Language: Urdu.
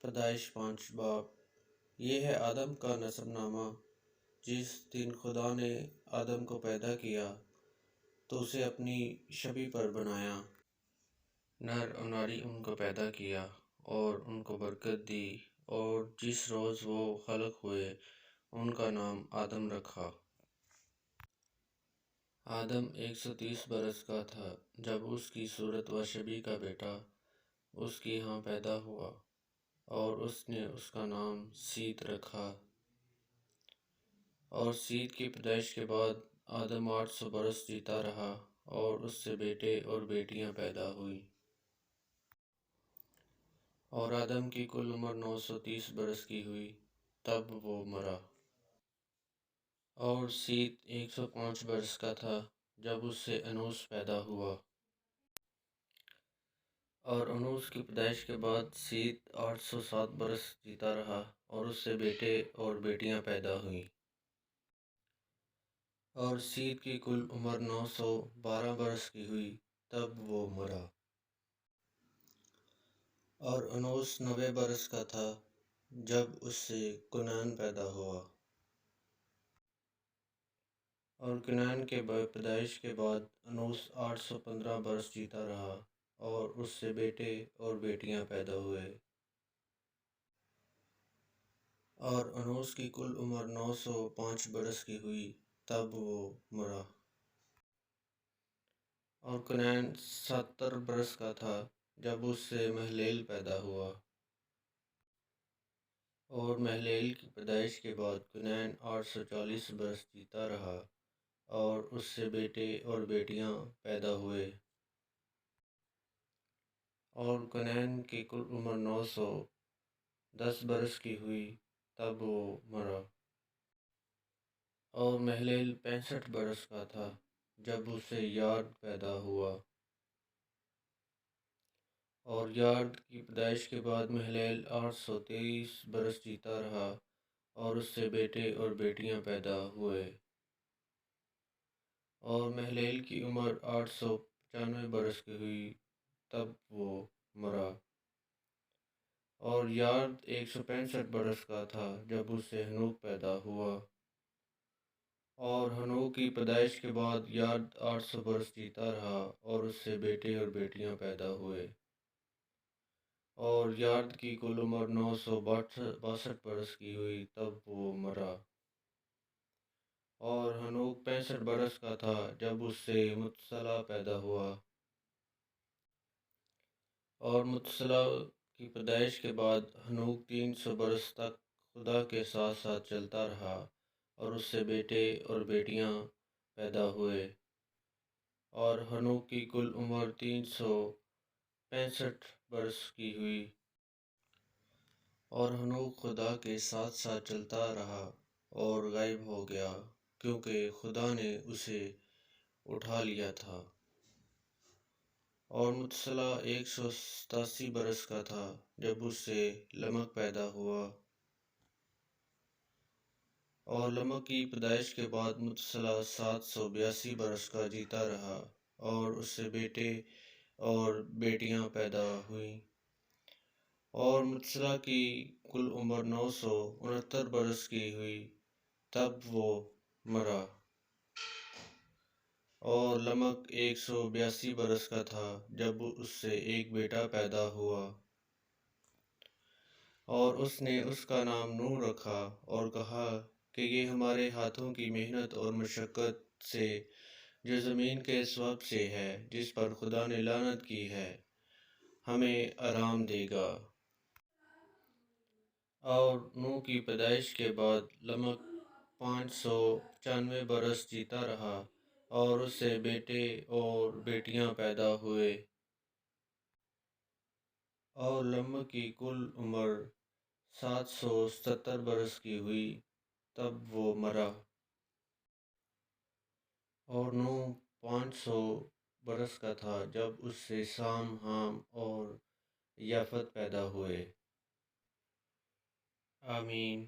پیدائش 5 باب۔ یہ ہے آدم کا نسب نامہ۔ جس دن خدا نے آدم کو پیدا کیا تو اسے اپنی شبیہ پر بنایا، نر اور ناری ان کو پیدا کیا اور ان کو برکت دی، اور جس روز وہ خلق ہوئے ان کا نام آدم رکھا۔ آدم 130 برس کا تھا جب اس کی صورت و شبیہ کا بیٹا اس کی ہاں پیدا ہوا، اور اس نے اس کا نام سیت رکھا۔ اور سیت کی پیدائش کے بعد آدم 800 برس جیتا رہا، اور اس سے بیٹے اور بیٹیاں پیدا ہوئیں۔ اور آدم کی کل عمر 930 برس کی ہوئی، تب وہ مرا۔ اور سیت 105 برس کا تھا جب اس سے انوس پیدا ہوا۔ اور انوس کی پیدائش کے بعد سیت 807 برس جیتا رہا، اور اس سے بیٹے اور بیٹیاں پیدا ہوئیں۔ اور سیت کی کل عمر 912 برس کی ہوئی، تب وہ مرا۔ اور انوس 90 برس کا تھا جب اس سے کنعان پیدا ہوا۔ اور کنعان کے پیدائش کے بعد انوس 815 برس جیتا رہا، اور اس سے بیٹے اور بیٹیاں پیدا ہوئے۔ اور انوس کی کل عمر 905 برس کی ہوئی، تب وہ مرا۔ اور کنعان 70 برس کا تھا جب اس سے مہلیل پیدا ہوا۔ اور مہلیل کی پیدائش کے بعد کنعان 840 برس جیتا رہا، اور اس سے بیٹے اور بیٹیاں پیدا ہوئے۔ اور کنعان کی کل عمر 910 برس کی ہوئی، تب وہ مرا۔ اور مہلیل 65 برس کا تھا جب اس سے یارد پیدا ہوا۔ اور یارد کی پیدائش کے بعد مہلیل 823 برس جیتا رہا، اور اس سے بیٹے اور بیٹیاں پیدا ہوئے۔ اور مہلیل کی عمر 895 برس کی ہوئی، تب وہ مرا۔ اور یارد 165 برس کا تھا جب اس سے ہنوک پیدا ہوا۔ اور ہنوک کی پیدائش کے بعد یارد 800 برس جیتا رہا، اور اس سے بیٹے اور بیٹیاں پیدا ہوئے۔ اور یارد کی کل عمر 962 برس کی ہوئی، تب وہ مرا۔ اور ہنوک 65 برس کا تھا جب اس سے متسلا پیدا ہوا۔ اور متسلا کی پیدائش کے بعد ہنوک 300 برس تک خدا کے ساتھ ساتھ چلتا رہا، اور اس سے بیٹے اور بیٹیاں پیدا ہوئے۔ اور ہنوک کی کل عمر 365 برس کی ہوئی۔ اور ہنوک خدا کے ساتھ ساتھ چلتا رہا اور غائب ہو گیا، کیونکہ خدا نے اسے اٹھا لیا تھا۔ اور متسلا 187 برس کا تھا جب اس سے لمک پیدا ہوا۔ اور لمک کی پیدائش کے بعد متسلا 782 برس کا جیتا رہا، اور اس سے بیٹے اور بیٹیاں پیدا ہوئیں۔ اور متسلا کی کل عمر 969 برس کی ہوئی، تب وہ مرا۔ اور لمک 182 برس کا تھا جب اس سے ایک بیٹا پیدا ہوا۔ اور اس نے اس کا نام نوح رکھا، اور کہا کہ یہ ہمارے ہاتھوں کی محنت اور مشقت سے جو زمین کے سبب سے ہے، جس پر خدا نے لعنت کی ہے، ہمیں آرام دے گا۔ اور نوح کی پیدائش کے بعد لمک 595 برس جیتا رہا، اور اس سے بیٹے اور بیٹیاں پیدا ہوئے۔ اور لمک کی کل عمر 777 برس کی ہوئی، تب وہ مرا۔ اور نوح 500 برس کا تھا جب اس سے سام، حام اور یافت پیدا ہوئے۔ آمین۔